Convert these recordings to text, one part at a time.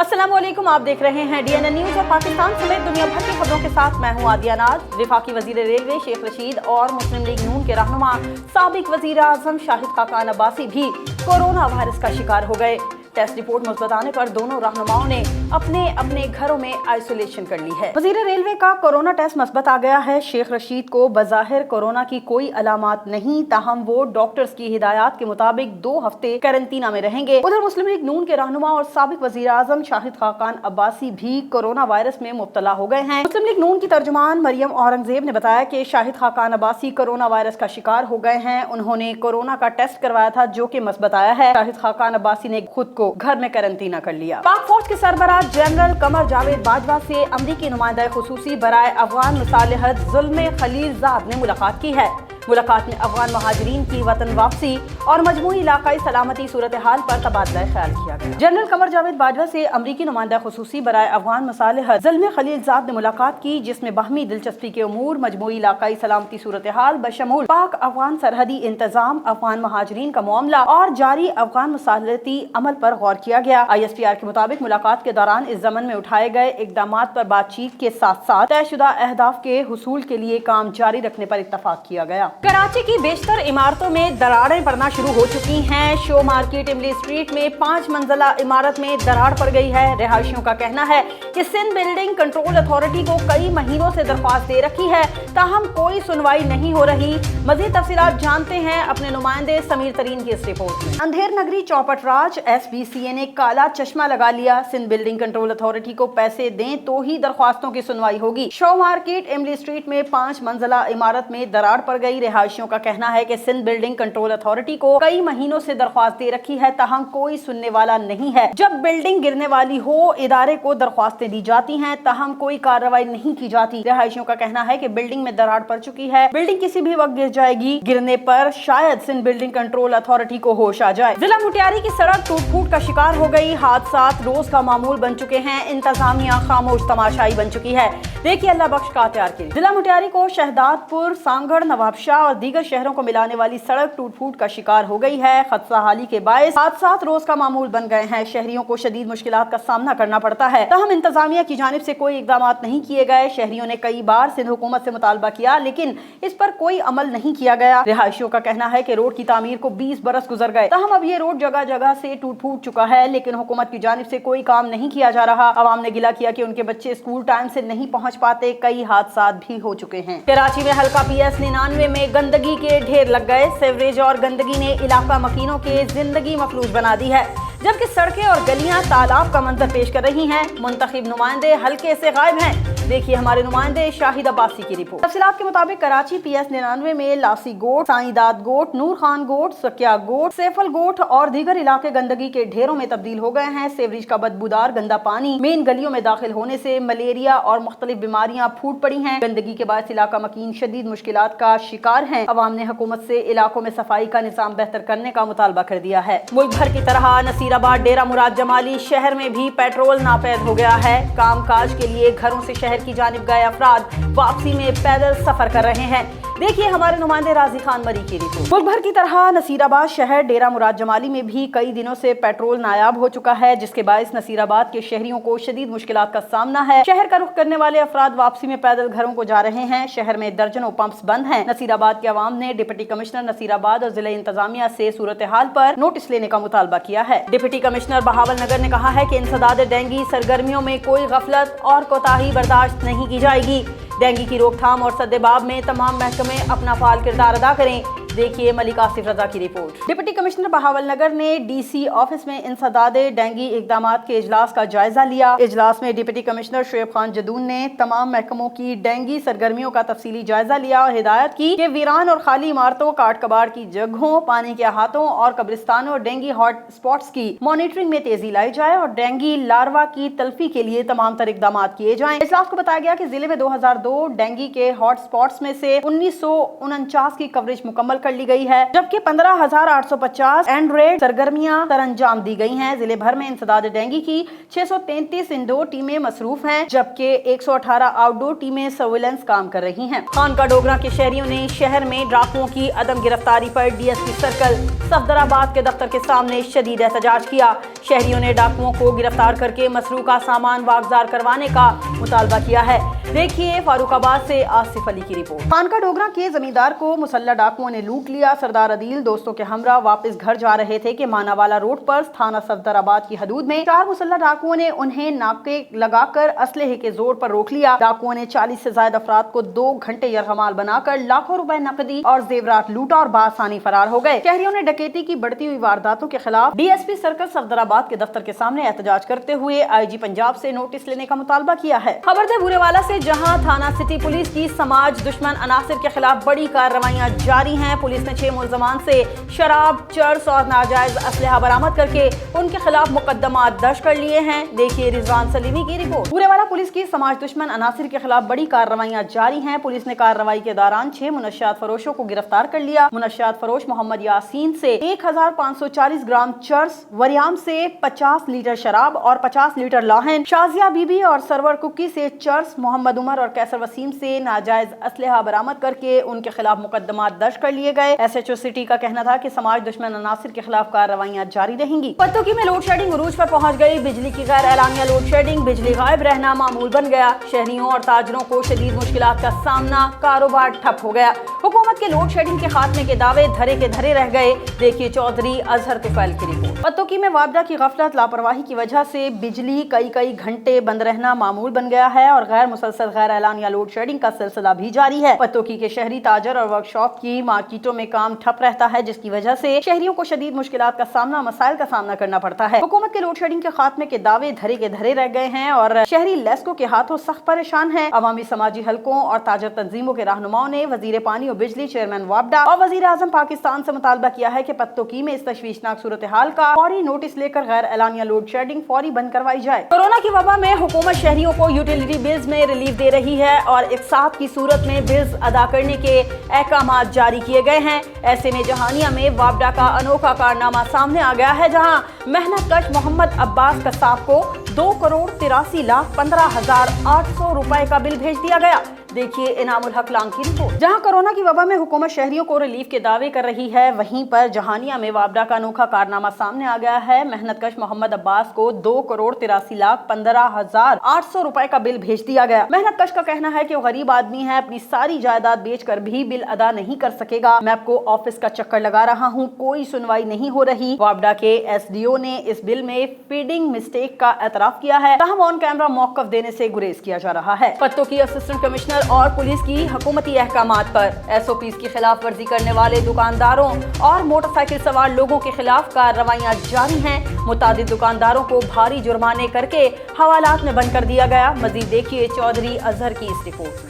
अस्सलाम वालेकुम, आप देख रहे हैं DNN न्यूज और पाकिस्तान समेत दुनिया भर की खबरों के साथ मैं हूं आदिया नाज। वफाकी वजीर रेलवे शेख रशीद और मुस्लिम लीग नून के रहनुमा साबिक वजीर आजम शाहिद खाकान अब्बासी भी कोरोना वायरस का शिकार हो गए। टेस्ट रिपोर्ट मुस्बत आने पर दोनों रहनुमाओं ने अपने अपने घरों में आइसोलेशन कर ली है। वजीर रेलवे का कोरोना टेस्ट मुस्बत आ गया है। शेख रशीद को बज़ाहिर कोरोना की कोई अलामत नहीं, ताहम वो डॉक्टर्स की हिदायत के मुताबिक 2 हफ्ते कैरेंटीना में रहेंगे। उधर मुस्लिम लीग नून के रहनुमा और साबिक वजीर आजम शाहिद खाकान अब्बासी भी कोरोना वायरस में मुब्तला हो गए हैं। मुस्लिम लीग नून की तर्जुमान मरियम औरंगजेब ने बताया कि शाहिद खाकान अब्बासी कोरोना वायरस का शिकार हो गए हैं। उन्होंने कोरोना का टेस्ट करवाया था जो कि मुस्बत आया है। शाहिद खाकान अब्बासी ने खुद को घर में कैरेंटीना कर लिया। पाक फौज के सरबराह जनरल कमर जावेद बाजवा से अमरीकी नुमाइंदा खुसूसी बराए अफगान मुसालिहत ज़ुल्मे खलीलजाद ने मुलाकात की है। मुलाकात में अफगान महाजरीन की वतन वापसी और मजमूई इलाकाई सलामती सूरत हाल पर तबादला ख्याल किया गया। जनरल कमर जावेद बाजवा से अमरीकी नुमाइंदा खुसूसी बराए अफगान मुसालिहत ज़ुल्मे खलीलजाद ने मुलाकात की, जिसमें बाहमी दिलचस्पी के उमूर, मजमूई इलाकाई सलामती सूरत हाल बशमूल पाक अफगान सरहदी इंतजाम, अफगान महाजरीन का मामला और जारी अफगान मुसालिहती अमल पर गौर किया गया। ISPR के मुताबिक मुलाकात के दौरान इस ज़मन में उठाए गए इकदाम पर बातचीत के साथ साथ तयशुदा अहदाफ के हुसूल के लिए काम जारी रखने पर इत्तफाक किया गया। कराची की बेशतर इमारतों में दरारें पड़ना शुरू हो चुकी हैं। शो मार्केट इमली स्ट्रीट में 5 मंजिला इमारत में दरार पड़ गई है। रिहायशियों का कहना है कि सिंध बिल्डिंग कंट्रोल अथॉरिटी को कई महीनों से दरख्वास्त दे रखी है, ताहम कोई सुनवाई नहीं हो रही। मजीद तफसीलात जानते हैं अपने नुमाइंदे समीर तरीन की इस रिपोर्ट में। अंधेर नगरी चौपट राज SBCA ने काला चश्मा लगा लिया। सिंध बिल्डिंग कंट्रोल अथॉरिटी को पैसे दें तो ही दरख्वास्तों की सुनवाई होगी। शो मार्केट इमली स्ट्रीट में 5 मंजिला इमारत में दरार पड़ गई। रिहायशियों का कहना है कि सिंध बिल्डिंग कंट्रोल अथॉरिटी को कई महीनों से दरख्वास्त दे रखी है, ताहम कोई सुनने वाला नहीं है। जब बिल्डिंग गिरने वाली हो इदारे को दरख्वास्तें दी जाती हैं, ताहम कोई कार्रवाई नहीं की जाती। रिहायशियों का कहना है कि बिल्डिंग में दरार पड़ चुकी है, बिल्डिंग किसी भी वक्त गिर जाएगी। गिरने पर शायद सिंध बिल्डिंग कंट्रोल अथॉरिटी को होश आ जाए। जिला मुटियारी की सड़क टूट फूट का शिकार हो गई। हादसात रोज का मामूल बन चुके हैं। इंतजामिया खामोश तमाशाई बन चुकी है। देखिए अल्लाह बख्श का त्यार के जिला मुटियारी को शहदादपुर, सांगड़, नवाबशाह और दीगर शहरों को मिलाने वाली सड़क टूट फूट का शिकार हो गई है। खदशा हाली के बायस हादसात रोज का मामूल बन गए हैं। शहरियों को शदीद मुश्किलात का सामना करना पड़ता है, ताहम इंतजामिया की जानिब से कोई इकदाम नहीं किए गए। शहरियों ने कई बार सिंध हुकूमत से मुतालबा किया, लेकिन इस पर कोई अमल नहीं किया गया। रिहायशियों का कहना है कि रोड की तामीर को 20 बरस गुजर गए, ताहम अब ये रोड जगह जगह से टूट फूट चुका है, लेकिन हुकूमत की जानिब से कोई काम नहीं किया जा रहा। अवाम ने गिला किया कि उनके बच्चे स्कूल टाइम से नहीं पहुंच पाते। कई हादसात भी हो चुके हैं। कराची में हल्का PS 99 में गंदगी के ढेर लग गए। सेवरेज और गंदगी ने इलाका मकीनों के जिंदगी मफलूज बना दी है, जबकि सड़कें और गलियां तालाब का मंजर पेश कर रही हैं। मुंतखब नुमाइंदे हल्के से गायब हैं। देखिए हमारे नुमाइंदे शाहिद अब्बासी की रिपोर्ट। तफसीलात के मुताबिक कराची PS 99 में लासी गोट, साईदाद गोट, नूर खान गोट, सकिया गोट, सैफल गोट और दीगर इलाके गंदगी के ढेरों में तब्दील हो गए हैं। सेवरेज का बदबूदार गंदा पानी मेन गलियों में दाखिल होने से मलेरिया और मुख्तलिफ बीमारियां फूट पड़ी हैं। गंदगी के बाद इलाका मकीन शदीद मुश्किलात का शिकार हैं। अवाम ने हुकूमत से इलाकों में सफाई का निज़ाम बेहतर करने का मुतालबा कर दिया है। मुल्क भर की तरह नसीराबाद, डेरा मुराद जमाली शहर में भी पेट्रोल नापैद हो गया है। काम काज के लिए घरों से शहर की जानिब गए अफराद वापसी में पैदल सफर कर रहे हैं। देखिए हमारे नुमाइंदे राजी खान मरी की रिपोर्ट। मुल्क भर की तरह नसीराबाद शहर, डेरा मुराद जमाली में भी कई दिनों से पेट्रोल नायाब हो चुका है, जिसके बायस नसीराबाद के शहरियों को शदीद मुश्किलात का सामना है। शहर का रुख करने वाले अफराद वापसी में पैदल घरों को जा रहे हैं। शहर में दर्जनों पंप्स बंद हैं। नसीराबाद के अवाम ने डिप्टी कमिश्नर नसीराबाद और जिला इंतजामिया से सूरत हाल पर नोटिस लेने का मुतालबा किया है। डिप्टी कमिश्नर बहावल नगर ने कहा है कि इंसदाद डेंगू सरगर्मियों में कोई गफलत और कोताही बर्दाश्त नहीं की जाएगी। डेंगू की रोकथाम और सद्देबाब में तमाम महकमे अपना फाल किरदार अदा करें। देखिए मलिक आसिफ रजा की रिपोर्ट। डिप्टी कमिश्नर बहावल नगर ने DC ऑफिस में इंसदादे डेंगू इकदामात के इजलास का जायजा लिया। इजलास में डिप्टी कमिश्नर शुएब खान जदून ने तमाम महकमों की डेंगू सरगर्मियों का तफसीली जायजा लिया और हिदायत की कि वीरान और खाली इमारतों, काट कबाड़ की जगहों, पानी के अहातों और कब्रिस्तानों और डेंगू हॉट स्पॉट्स की मॉनिटरिंग में तेजी लाई जाए और डेंगू लार्वा की तल्फी के लिए तमाम तर इकदाम किए जाएं। इजलास को बताया गया कि जिले में 2002 डेंगू के हॉट स्पॉट्स में से 1949 की कवरेज मुकम्मल कर ली गई है, जबकि 15,850 एंड्रॉइड सरगर्मियां सरंजाम दी गई हैं। जिले भर में इंसदाद डेंगू की 633 इंडोर टीमें मसरूफ हैं, जबकि 118 आउटडोर टीमें सर्विलेंस काम कर रही हैं। खानका डोगरा के शहरियों ने शहर में डाकुओं की अदम गिरफ्तारी पर डीएसपी सर्कल सफदराबाद के दफ्तर के सामने शदीद एहतजाज किया। शहरियों ने डाकुओं को गिरफ्तार करके मसरूका सामान वागजार करवाने का मुतालबा किया है। देखिए फारूकाबाद से आसिफ अली की रिपोर्ट। खानका डोगरा के जमींदार को मुसल्लह डाकुओं ने लूट लिया। सरदार अदील दोस्तों के हमरा वापस घर जा रहे थे कि मानावाला रोड पर थाना सफदराबाद की हदूद में 4 मुसल्लह डाकुओं ने उन्हें नाके लगाकर असलहे के जोर पर रोक लिया। डाकुओं ने 40 से ज्यादा अफराद को 2 घंटे यरगमाल बनाकर लाखों रुपए नकदी और जेवरात लूटा और बासानी फरार हो गए। शहरियों ने डकैती की बढ़ती हुई वारदातों के खिलाफ डीएसपी सर्कल सफदराबाद के दफ्तर के सामने एहतजाज करते हुए आईजी पंजाब से नोटिस लेने का मुतालबा किया है। खबर है बुरेवाला से, जहां थाना सिटी पुलिस की समाज दुश्मन अनासिर के खिलाफ बड़ी कार्रवाइयां जारी हैं। पुलिस ने 6 मुलजमान से शराब, चर्स और नाजायज असलहा बरामद करके उनके खिलाफ मुकदमा दर्ज कर लिए हैं। देखिए रिजवान सलीमी की रिपोर्ट। बुरेवाला पुलिस की समाज दुश्मन अनासिर के खिलाफ बड़ी कार्रवाइयां जारी हैं। पुलिस ने कार्रवाई के दौरान 6 मुनशियात फरोशों को गिरफ्तार कर लिया। मुनशियात फरोश मोहम्मद यासीन से 1540 ग्राम चर्स, वरियाम से 50 लीटर शराब और 50 लीटर लाहन, शाजिया बीबी और सरवर कुकी से चर्स, मोहम्मद उमर और कैसर वसीम से नाजायज असलहा बरामद करके उनके खिलाफ मुकदमा दर्ज कर लिए गए। एसएचओ सिटी का कहना था कि समाज दुश्मन अनासिर के खिलाफ कार्रवाइयां जारी रहेंगी। पत्तोकी में लोड शेडिंग उरूज पर पहुंच गई। बिजली की गैर एलानिया लोड शेडिंग, बिजली गायब रहना मामूल बन गया। शहरियों और ताजरों को शदीद मुश्किलात का सामना, कारोबार ठप हो गया। हुकूमत के लोड शेडिंग के खात्मे के दावे धरे के धरे रह गए। देखिए चौधरी अजहर तुफैल की रिपोर्ट। पत्तोकी में वापडा की गफलत लापरवाही की वजह से बिजली कई घंटे बंद रहना मामूल बन गया है और गैर मुसलसल गैर एलानिया लोड शेडिंग का सिलसिला भी जारी है। पत्तोकी के शहरी ताजर और वर्कशॉप की मार्केटों में काम ठप रहता है, जिसकी वजह से शहरियों को शदीद मुश्किलात का सामना, मसाइल का सामना करना पड़ता है। हुकूमत के लोड शेडिंग के खात्मे के दावे धरे के धरे रह गए हैं और शहरी लेस्को के हाथों सख्त परेशान है। अवामी समाजी हलकों और ताजर तंजीमों के रहनुमाओं ने वजीर पानी और बिजली, चेयरमैन वापडा और वजीर आजम पाकिस्तान से मुतालबा किया है कि पत्तोकी में इस तशवीशनाक सूरत हाल का फौरी नोटिस लेकर गैर एलानिया लोड शेडिंग फौरी बंद करवाई जाए। कोरोना की वबा में हुकूमत शहरियों को यूटिलिटी बिल्स में रिलीफ दे रही है और इकसात की सूरत में बिल्स अदा करने के अहकामात जारी किए गए हैं। ऐसे में जहानिया में वापडा का अनोखा कारनामा सामने आ गया है, जहां मेहनत कश मोहम्मद अब्बास कसाब को 2,83,15,800 रुपए का बिल भेज दिया गया। देखिए इनामुल हक लांग की रिपोर्ट। जहां कोरोना की वबा में हुकूमत शहरियों को रिलीफ के दावे कर रही है, वहीं पर जहानिया में वापडा का अनोखा कारनामा सामने आ गया है। मेहनत कश मोहम्मद अब्बास को 2,83,15,800 रुपए का बिल भेज दिया गया। मेहनत कश का कहना है कि वो गरीब आदमी है, अपनी सारी जायदाद बेचकर भी बिल अदा नहीं कर सकेगा। मैं आपको ऑफिस का चक्कर लगा रहा हूँ, कोई सुनवाई नहीं हो रही। वापडा के एसडीओ ने इस बिल में फीडिंग मिस्टेक का एतराफ किया है, ताहम ऑन कैमरा मौकफ देने से गुरेज किया जा रहा है। पत्तों की असिस्टेंट कमिश्नर और पुलिस की हुकूमती अहकामात पर एसओपीज की खिलाफ वर्जी करने वाले दुकानदारों और मोटरसाइकिल सवार लोगों के खिलाफ कार्रवाइयां जारी हैं। मुतादिद दुकानदारों को भारी जुर्माने करके हवालात में बंद कर दिया गया। मजीद देखिए चौधरी अजहर की इस रिपोर्ट में।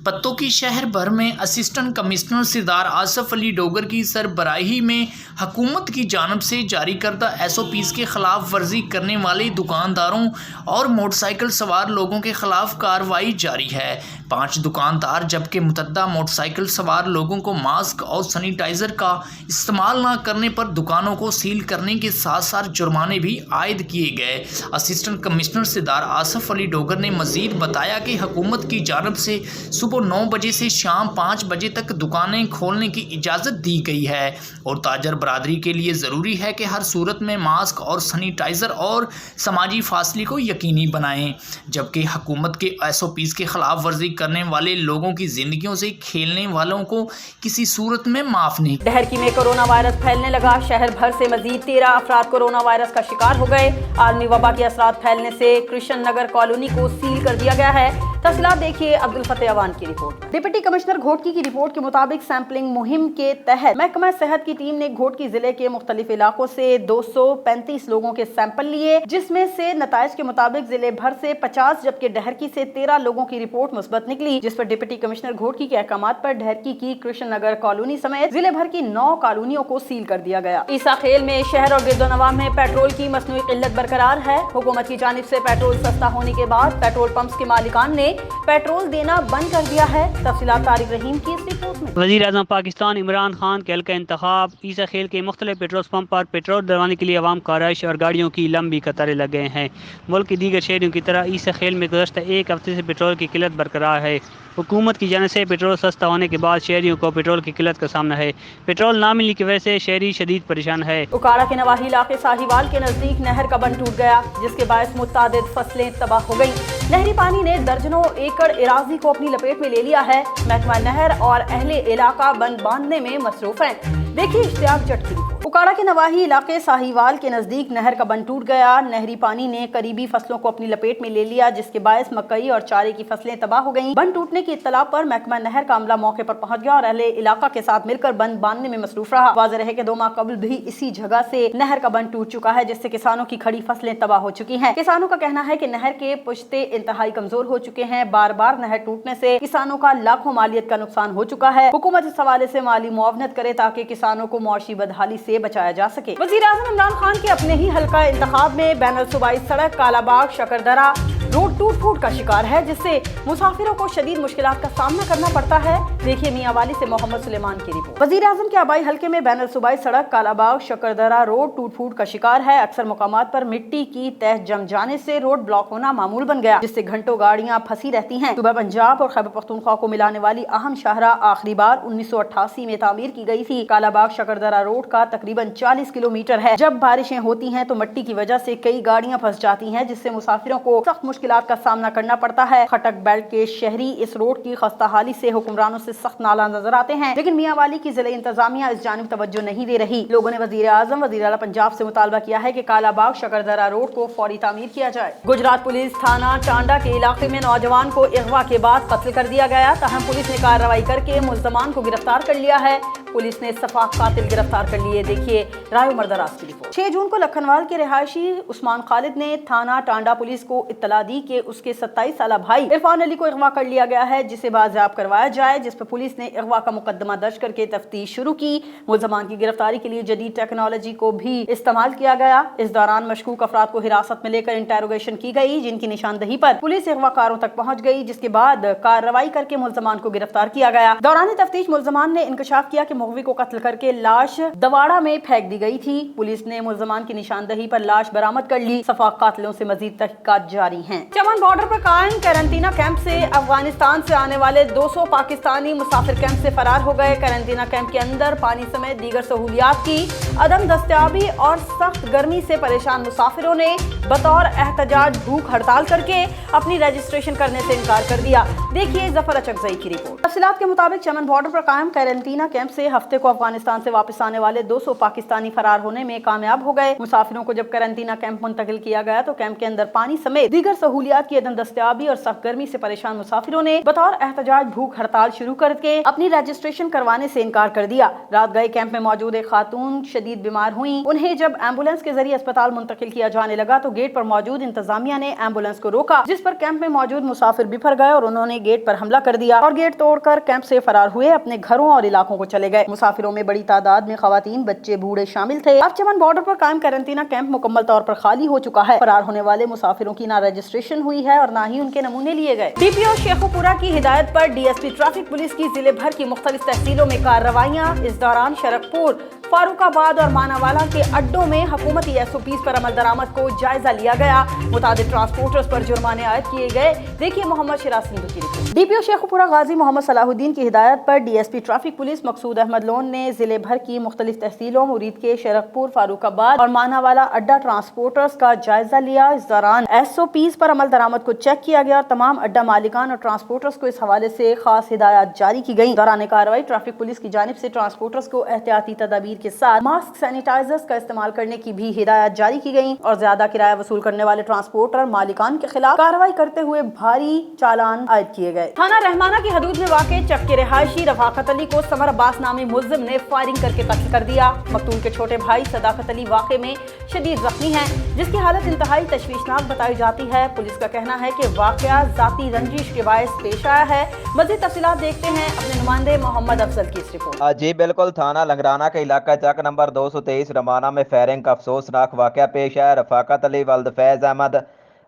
पत्तोकी शहर भर में असिस्टेंट कमिश्नर सरदार आसिफ अली डोगर की सरबराही में हुकूमत की जानिब से जारी करदा एसओपीज़ के खिलाफ वर्जी करने वाले दुकानदारों और मोटरसाइकिल सवार लोगों के खिलाफ कार्रवाई जारी है। 5 दुकानदार जबकि मुतद्दा मोटरसाइकिल सवार लोगों को मास्क और सैनिटाइज़र का इस्तेमाल न करने पर दुकानों को सील करने के साथ साथ जुर्माने भी आयद किए गए। असिस्टेंट कमिश्नर सरदार आसिफ अली डोगर ने मजीद बताया कि हुकूमत की जानिब से सुबह 9 बजे से शाम 5 बजे तक दुकानें खोलने की इजाज़त दी गई है और ताजर बरादरी के लिए ज़रूरी है कि हर सूरत में मास्क और सैनिटाइज़र और समाजी फासले को यकीनी बनाएं। जबकि हुकूमत के एसओपीज़ के खिलाफ वर्जी करने वाले लोगों की जिंदगियों से खेलने वालों को किसी सूरत में माफ नहीं। डहरकी में कोरोना वायरस फैलने लगा। शहर भर से मजीद 13 अफराद कोरोना वायरस का शिकार हो गए। आलमी वबा के असरात फैलने से कृष्ण नगर कॉलोनी को सील कर दिया गया है। तफसीलात देखिए अब्दुल फतेह अवान की रिपोर्ट। डिप्टी कमिश्नर घोटकी की रिपोर्ट के मुताबिक सैंपलिंग मुहिम के तहत महकमा सेहत की टीम ने घोटकी जिले के मुख्तलिफ इलाकों से 235 लोगों के सैंपल लिए, जिसमें से नताइज के मुताबिक जिले भर से 50 जबकि डहरकी से 13 लोगों की रिपोर्ट मुस्बत निकली, जिस पर डिप्टी कमिश्नर घोटकी के अहकामात पर डहरकी की कृष्ण नगर कॉलोनी समेत जिले भर की 9 कॉलोनियों को सील कर दिया गया। ईसा खेल में शहर और गिरदोनवा में पेट्रोल की मसनूई किल्लत बरकरार है। हुकूमत की जानिब से पेट्रोल सस्ता होने के बाद पेट्रोल पंप्स के मालिकान ने पेट्रोल देना बंद कर दिया है। तफसीलात तारिक रहीम की इस रिपोर्ट में। वज़ीर-ए-आज़म पाकिस्तान इमरान खान के हल्का इंतखाब ईसा खेल के मुख्तलिफ पेट्रोल पंप पर पेट्रोल डलवाने के लिए अवाम का रश और गाड़ियों की लंबी कतारें लग गए हैं। मुल्क की दीगर शहरों की तरह ईसा खेल में गुज़श्ता एक हफ्ते से पेट्रोल की किल्लत बरकरार है। हुकूमत की जानिब से पेट्रोल सस्ता होने के बाद शहरियों को पेट्रोल की किल्लत का सामना है। पेट्रोल ना मिलने की वजह से शहरी शदीद परेशान है। उकाड़ा के नवाही इलाके साहिवाल के नजदीक नहर का बंद टूट गया, जिसके बायस मुतादिद फसलें तबाह हो गईं। नहरी पानी ने दर्जनों एकड़ इराजी को अपनी लपेट में ले लिया है। महकमा नहर और अहले इलाका बंद बांधने में मसरूफ हैं। देखिए इश्तियाक जट की रिपोर्ट। उकाड़ा के नवाही इलाके साहिवाल के नजदीक नहर का बंद टूट गया। नहरी पानी ने करीबी फसलों को अपनी लपेट में ले लिया, जिसके बायस मकई और चारे की फसलें तबाह हो गईं। बंद टूटने की इत्तला पर महकमा नहर का अमला मौके पर पहुंच गया और अहले इलाका के साथ मिलकर बंद बांधने में मसरूफ रहा। वाज़ेह है कि 2 माह कबल भी इसी जगह से नहर का बंद टूट चुका है, जिससे किसानों की खड़ी फसलें तबाह हो चुकी हैं। किसानों का कहना है कि नहर के पुश्ते इंतहाई कमजोर हो चुके हैं। बार बार नहर टूटने से किसानों का लाखों मालियत का नुकसान हो चुका है। हुकूमत इस हवाले से माली मुआवनत करे ताकि किसानों को मुआशी बदहाली से बचाया जा सके। वज़ीर-ए-आज़म इमरान खान के अपने ही हल्का इंतखाब में बैनुल सूबाई सड़क कालाबाग शकरदरा रोड टूट फूट का शिकार है, जिससे मुसाफिरों को शदीद मुश्किलात का सामना करना पड़ता है। देखिए मियांवाली से मोहम्मद सुलेमान की रिपोर्ट। वज़ीर-ए-आज़म के आबाई हल्के में बैनुल सूबाई सड़क कालाबाग शकरदरा रोड टूट फूट का शिकार है। अक्सर मुकामात पर मिट्टी की तह जम जाने से रोड ब्लॉक होना मामूल बन गया, जिससे घंटों गाड़ियां फंसी रहती हैं। सुबह पंजाब और खैबर पख्तूनख्वा को मिलाने वाली अहम शाहराह आखिरी बार 1988 में तामीर की गई थी। कालाबाग शकरदरा रोड का तकरीबन 40 किलोमीटर है। जब बारिशें होती हैं तो मिट्टी की वजह से कई गाड़ियां फंस जाती हैं, जिससे मुसाफिरों को सख्त मुश्किलात का सामना करना पड़ता है। खटक बेल्ट के शहरी इस रोड की खस्ता हाली से हुक्मरानों से सख्त नाला नजर आते हैं, लेकिन मियांवाली की जिला इंतजामिया इस जानिब तवज्जो नहीं दे रही। लोगों ने वज़ीर-ए-आज़म वज़ीर आला पंजाब से मुतालबा किया है कि कालाबाग शकरदरा रोड को फौरी तामीर किया जाए। गुजरात पुलिस थाना टांडा के इलाके में नौजवान को अगवा के बाद कत्ल कर दिया गया। ताहम पुलिस ने कार्रवाई करके मुल्ज़मान को गिरफ्तार कर लिया है। पुलिस ने सफाक कातिल गिरफ्तार कर लिए। देखिए राय उमर दराज की रिपोर्ट। 6 जून को लखनवाल के रिहायशी उस्मान खालिद ने थाना टांडा पुलिस को इत्तला दी कि उसके 27 साला भाई इरफान अली को अगवा कर लिया गया है, जिसे बाजियाब करवाया जाए, जिस पर पुलिस ने अगवा का मुकदमा दर्ज करके तफ्तीश शुरू की। मुल्ज़मान की गिरफ्तारी के लिए जदीद टेक्नोलॉजी को भी इस्तेमाल किया गया। इस दौरान मशकूक अफराद को हिरासत में लेकर इंटेरोगेशन की गई, जिनकी निशानदही पर पुलिस अगवाकारों तक पहुंच गई, जिसके बाद कार्रवाई करके मुल्ज़मान को गिरफ्तार किया गया। दौरान तफ्तीश मुल्ज़मान ने इंकशाफ किया कि मुग़व्वी को कत्ल करके लाश दवाड़ा में फेंक दी गई थी। पुलिस ने मुल्ज़मान की निशानदही पर लाश बरामद कर ली। सफाक कातिलों से मजीद तहकीकात जारी हैं। चमन बॉर्डर पर कायम कैरेंटीना कैंप से अफगानिस्तान से आने वाले 200 पाकिस्तानी मुसाफिर कैंप से फरार हो गए। कैरेंटीना कैंप के अंदर पानी समेत दीगर सहूलियात की अदम दस्तयाबी और सख्त गर्मी से परेशान मुसाफिरों ने बतौर एहतजाज भूख हड़ताल करके अपनी रजिस्ट्रेशन करने से इनकार कर दिया। देखिए जफर अचकज़ई की रिपोर्ट। तफसीलात के मुताबिक चमन बॉर्डर पर कायम कैरेंटीना कैंप से हफ्ते को अफगानिस्तान से वापस आने वाले 200 पाकिस्तानी फरार होने में कामयाब हो गए। मुसाफिरों को जब कैरेंटीना कैंप मुंतकिल किया गया तो कैंप के अंदर पानी समेत दीगर सहूलियात की अदम दस्तयाबी और सख्त गर्मी से परेशान मुसाफिरों ने बतौर एहतजाज भूख हड़ताल शुरू करके अपनी रजिस्ट्रेशन करवाने से इनकार कर दिया। रात गए कैंप में मौजूद एक खातून शदीद बीमार हुई। उन्हें जब एम्बुलेंस के जरिए अस्पताल मुंतकिल किया जाने लगा तो गेट पर मौजूद इंतजामिया ने एम्बुलेंस को रोका, जिस पर कैंप में मौजूद मुसाफिर बिफर गए और उन्होंने गेट पर हमला कर दिया और गेट तोड़कर कैंप से फरार हुए अपने घरों और इलाकों को चले गए। मुसाफिरों में बड़ी तादाद में खवातीन, बच्चे, बूढ़े शामिल थे। अब चमन बॉर्डर पर कायम कैरेंटीना कैंप मुकम्मल तौर पर खाली हो चुका है। फरार होने वाले मुसाफिरों की ना रजिस्ट्रेशन हुई है और ना ही उनके नमूने लिए गए। डीपीओ शेखुपुरा की हिदायत पर डीएसपी ट्रैफिक पुलिस की जिले भर की मुख्तलिफ तहसीलों में कार्रवाइयां। इस दौरान शरकपुर, फारूकाबाद और मानावाला के अड्डों में हुकूमती एसओपीज पर अमल दरामद को जायजा लिया गया। मुताबिक ट्रांसपोर्टर्स पर जुर्माने आयद किए गए। देखिए मोहम्मद शिराज सिंधु की रिपोर्ट। डीपीओ शेखुपुरा गाजी मोहम्मद सलाहुद्दीन की हिदायत पर डीएसपी ट्रैफिक पुलिस मकसूद अहमद लोन ने जिले भर की मुख्तलिफ तहसीलों मुरीद के शरकपुर, फारूकाबाद और मानावाला अड्डा ट्रांसपोर्टर्स का जायजा लिया। इस दौरान एसओपीज पर अमल दरामद को चेक किया गया और तमाम अड्डा मालिकान और ट्रांसपोर्टर्स को इस हवाले से खास हिदायत जारी की गई। दौरान कार्रवाई ट्रैफिक पुलिस की जानिब से ट्रांसपोर्टर्स को एहतियाती तदाबीर के साथ मास्क, सैनिटाइजर्स का इस्तेमाल करने की भी हिदायत जारी की गई और ज्यादा किराया वसूल करने वाले ट्रांसपोर्टर मालिकान के खिलाफ कार्रवाई करते हुए भारी चालान आयद किए गए। थाना रहमाना की हदूद में वाक़े चक के रिहायशी रफाकत अली को समर अब्बास नामी मुल्जिम ने फायरिंग करके कत्ल कर दिया। मकतूल के छोटे भाई सदाकत अली वाक़े में शदीद जख्मी हैं, जिसकी हालत इंतहाई तशवीशनाक बताई जाती है। पुलिस का कहना है कि वाक़या जाती रंजिश के बायस पेश आया है। मज़ीद तफसीलात देखते हैं अपने नुमाइंदे मोहम्मद अफजल की इस रिपोर्ट। जी बिल्कुल, थाना लंगराना के इलाका चक नंबर 223 रमाना में फायरिंग का अफसोसनाक वाक़या पेश है। रफाकत अली वल्द फैज़ अहमद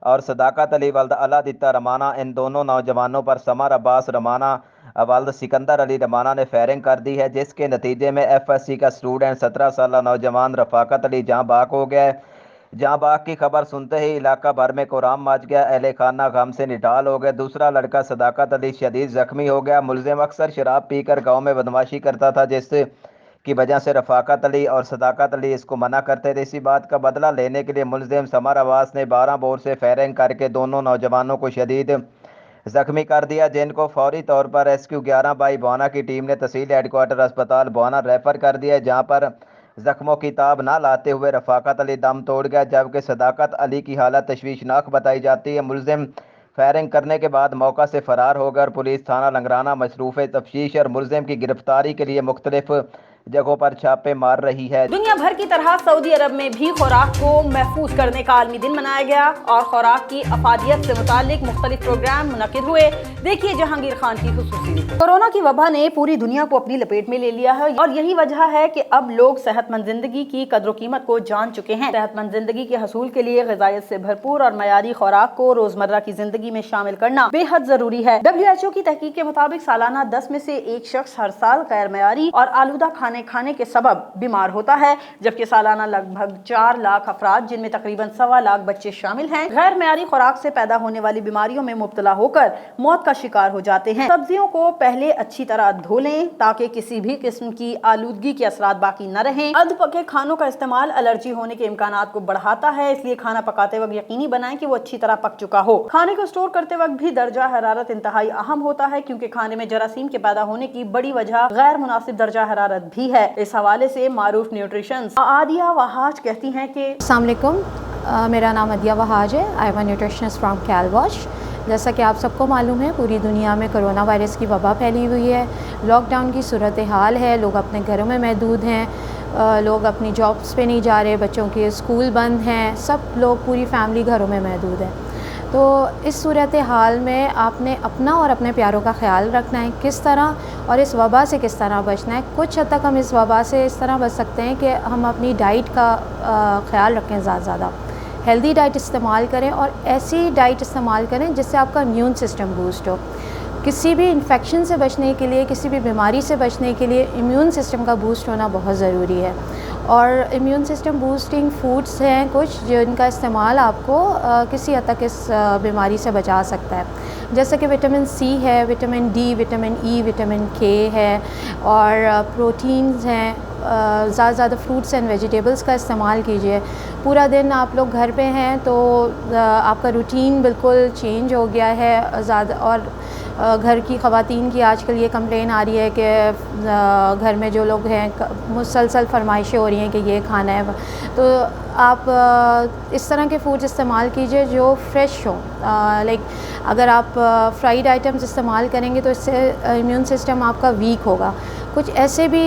اور صداقت علی والد علادتہ رمانہ، ان دونوں نوجوانوں پر سمر عباس رمانہ والد سکندر علی رمانہ نے فائرنگ کر دی ہے، جس کے نتیجے میں FSC کا اسٹوڈنٹ 17 سالہ نوجوان رفاقت علی جاں بحق ہو گیا ہے۔ جہاں باغ کی خبر سنتے ہی علاقہ بھر میں کوہرام مچ گیا، اہل خانہ غم سے نڈال ہو گئے۔ دوسرا لڑکا صداقت علی شدید زخمی ہو گیا۔ ملزم اکثر شراب پی کر گاؤں میں بدماشی کرتا تھا، جس کی وجہ سے رفاقت علی اور صداقت علی اس کو منع کرتے تھے۔ اسی بات کا بدلہ لینے کے لیے ملزم سمر عباس نے 12 بور سے فائرنگ کر کے دونوں نوجوانوں کو شدید زخمی کر دیا، جن کو فوری طور پر ریسکیو 11 بائی بوانا کی ٹیم نے تحصیل ہیڈ کوارٹر اسپتال بوانا ریفر کر دیا، جہاں پر زخموں کی تاب نہ لاتے ہوئے رفاقت علی دم توڑ گیا، جبکہ صداقت علی کی حالت تشویشناک بتائی جاتی ہے۔ ملزم فائرنگ کرنے کے بعد موقع سے فرار ہو گیا اور پولیس تھانہ لنگرانہ مصروف تفتیش اور ملزم کی گرفتاری کے لیے مختلف جگہوں پر چھاپے مار رہی ہے۔ دنیا بھر کی طرح سعودی عرب میں بھی خوراک کو محفوظ کرنے کا عالمی دن منایا گیا اور خوراک کی افادیت سے متعلق مختلف پروگرام منعقد ہوئے۔ دیکھیے جہانگیر خان کی خصوصی رپورٹ۔ کورونا کی وبا نے پوری دنیا کو اپنی لپیٹ میں لے لیا ہے اور یہی وجہ ہے کہ اب لوگ صحت مند زندگی کی قدر و قیمت کو جان چکے ہیں۔ صحت مند زندگی کے حصول کے لیے غذائیت سے بھرپور اور معیاری خوراک کو روزمرہ کی زندگی میں شامل کرنا بے حد ضروری ہے۔ WHO کی تحقیق کے مطابق سالانہ 10 میں سے 1 شخص ہر سال غیر معیاری اور آلودہ کھانے کے سبب بیمار ہوتا ہے، جبکہ سالانہ لگ بھگ 4 لاکھ افراد، جن میں تقریباً 1.25 لاکھ بچے شامل ہیں، غیر معیاری خوراک سے پیدا ہونے والی بیماریوں میں مبتلا ہو کر موت کا شکار ہو جاتے ہیں۔ سبزیوں کو پہلے اچھی طرح دھو لیں تاکہ کسی بھی قسم کی آلودگی کے اثرات باقی نہ رہیں۔ ادھ پکے کھانوں کا استعمال الرجی ہونے کے امکانات کو بڑھاتا ہے، اس لیے کھانا پکاتے وقت یقینی بنائیں کہ وہ اچھی طرح پک چکا ہو۔ کھانے کو سٹور کرتے وقت بھی درجہ حرارت انتہائی اہم ہوتا ہے، کیونکہ کھانے میں جراثیم کے پیدا ہونے کی بڑی وجہ غیر مناسب درجہ حرارت بھی ہے۔ اس حوالے سے معروف نیوٹریشنز عادیہ وہاج کہتی ہیں کہ السلام علیکم، میرا نام عادیہ وہاج ہے۔ I am a nutritionist from کیلواش۔ جیسا کہ آپ سب کو معلوم ہے، پوری دنیا میں کرونا وائرس کی وبا پھیلی ہوئی ہے، لاک ڈاؤن کی صورتحال ہے، لوگ اپنے گھروں میں محدود ہیں، لوگ اپنی جابس پہ نہیں جا رہے، بچوں کے اسکول بند ہیں، سب لوگ پوری فیملی گھروں میں محدود ہیں۔ تو اس صورتحال میں آپ نے اپنا اور اپنے پیاروں کا خیال رکھنا ہے، کس طرح اور اس وبا سے کس طرح بچنا ہے۔ کچھ حد تک ہم اس وبا سے اس طرح بچ سکتے ہیں کہ ہم اپنی ڈائٹ کا خیال رکھیں، زیادہ ہیلدی ڈائٹ استعمال کریں اور ایسی ڈائٹ استعمال کریں جس سے آپ کا امیون سسٹم بوسٹ ہو۔ کسی بھی انفیکشن سے بچنے کے لیے، کسی بھی بیماری سے بچنے کے لیے امیون سسٹم کا بوسٹ ہونا بہت ضروری ہے، اور امیون سسٹم بوسٹنگ فوڈس ہیں کچھ جن کا استعمال آپ کو کسی حد تک اس بیماری سے بچا سکتا ہے، جیسے کہ وٹامن سی ہے، vitamin D, vitamin E, vitamin کے ہے، اور پروٹینز ہیں۔ زیادہ فروٹس اینڈ ویجیٹیبلس کا استعمال کیجیے۔ پورا دن آپ لوگ گھر پہ ہیں تو آپ کا روٹین بالکل چینج ہو گیا ہے زیادہ، اور گھر کی خواتین کی آج کل یہ کمپلین آ رہی ہے کہ گھر میں جو لوگ ہیں مسلسل فرمائشیں ہو رہی ہیں کہ یہ کھانا ہے، تو آپ اس طرح کے فوڈز استعمال کیجیے جو فریش ہوں۔ لائک اگر آپ فرائیڈ آئٹمز استعمال کریں گے تو اس سے امیون سسٹم آپ کا ویک ہوگا۔ کچھ ایسے بھی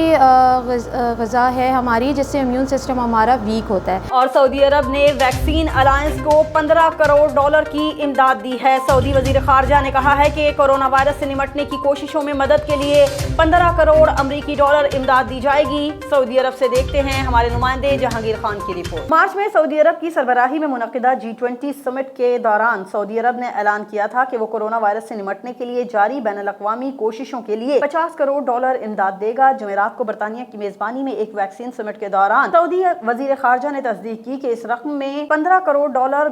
غذا ہے ہماری جس سے امیون سسٹم ہمارا ویک ہوتا ہے۔ اور سعودی عرب نے ویکسین الائنس کو $15 کروڑ کی امداد دی ہے۔ سعودی وزیر خارجہ نے کہا ہے کہ کورونا وائرس سے نمٹنے کی کوششوں میں مدد کے لیے $15 کروڑ امریکی امداد دی جائے گی۔ سعودی عرب سے دیکھتے ہیں ہمارے نمائندے جہانگیر خان کی رپورٹ۔ مارچ میں سعودی عرب کی سربراہی میں منعقدہ G20 سمٹ کے دوران سعودی عرب نے اعلان کیا تھا کہ وہ کورونا وائرس سے نمٹنے کے لیے جاری بین الاقوامی کوششوں کے لیے $50 کروڑ امداد دے گا۔ جمعرات کو برطانیہ کی میزبانی میں ایک ویکسین سمٹ کے دوران سعودی وزیر خارجہ نے تصدیق کی کہ اس رقم میں $15 کروڑ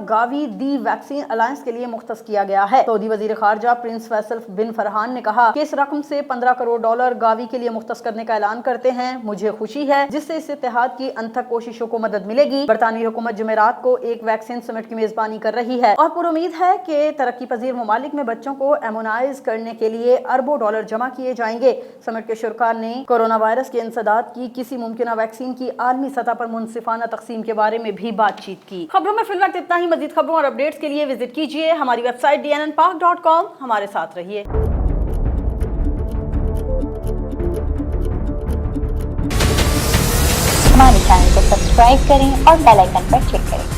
گاوی دی ویکسین الائنس کے لیے مختص کیا گیا ہے۔ سعودی وزیر خارجہ پرنس فیصل بن فرحان نے کہا کہ اس رقم سے $15 کروڑ گاوی کے لیے مختص کرنے کا اعلان کرتے ہیں۔ مجھے خوشی ہے جس سے اس اتحاد کی انتھک کوششوں کو مدد ملے گی۔ برطانوی حکومت جمعرات کو ایک ویکسین سمٹ کی میزبانی کر رہی ہے اور پر امید ہے کہ ترقی پذیر ممالک میں بچوں کو ایمونائز کرنے کے لیے اربوں ڈالر جمع کیے جائیں گے۔ سمٹ کے شرکاء نے کورونا وائرس کے انسداد کی کسی ممکنہ ویکسین کی عالمی سطح پر منصفانہ تقسیم کے بارے میں بھی بات چیت کی۔ خبروں میں فی الوقت اتنا ہی۔ مزید خبروں اور اپڈیٹس کے لیے وزٹ کیجیے ہماری ویب سائٹ dnnpak.com۔ ہمارے ساتھ رہیے۔ ہمارے چینل کو سبسکرائب کریں اور بیل آئیکن پر کلک کریں۔